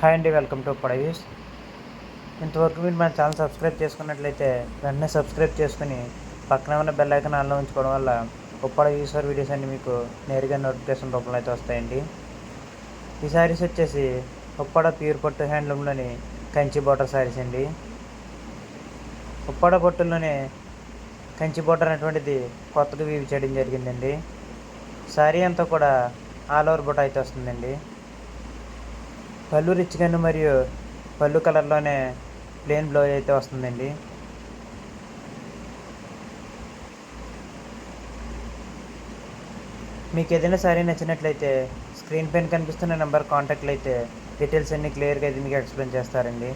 Hi అండి, welcome to పడవీస్. ఇంతవరకు మీరు మన ఛానల్ సబ్స్క్రైబ్ చేసుకున్నట్లయితే వెంటనే సబ్స్క్రైబ్ చేసుకుని పక్కన ఉన్న బెల్ ఐకాన్ ఆన్లో ఉంచుకోవడం వల్ల ఉప్పడ యూస్ఫర్ వీడియోస్ అన్ని మీకు నేరుగా నోటిఫికేషన్ రూపంలో అయితే వస్తాయండి. ఈ శారీస్ వచ్చేసి ఉప్పాడ ప్యూర్ పట్టు హ్యాండ్లూమ్లోని కంచి బోర్డర్ శారీస్ అండి. ఉప్పాడ పట్టుల్లోనే కంచి బోర్డర్ అనేటువంటిది కొత్తగా వీవ్ చేయడం జరిగిందండి. శారీ అంతా కూడా ఆల్ ఓవర్ బుట్ట అయితే వస్తుందండి. పళ్ళు రిచ్గాను మరియు పళ్ళు కలర్లోనే ప్లెయిన్ బ్లౌజ్ అయితే వస్తుందండి. మీకు ఏదైనా శారీ నచ్చినట్లయితే స్క్రీన్ పైన కనిపిస్తున్న నెంబర్ కాంటాక్ట్లు అయితే డీటెయిల్స్ అన్నీ క్లియర్గా అయితే మీకు ఎక్స్ప్లెయిన్ చేస్తారండి.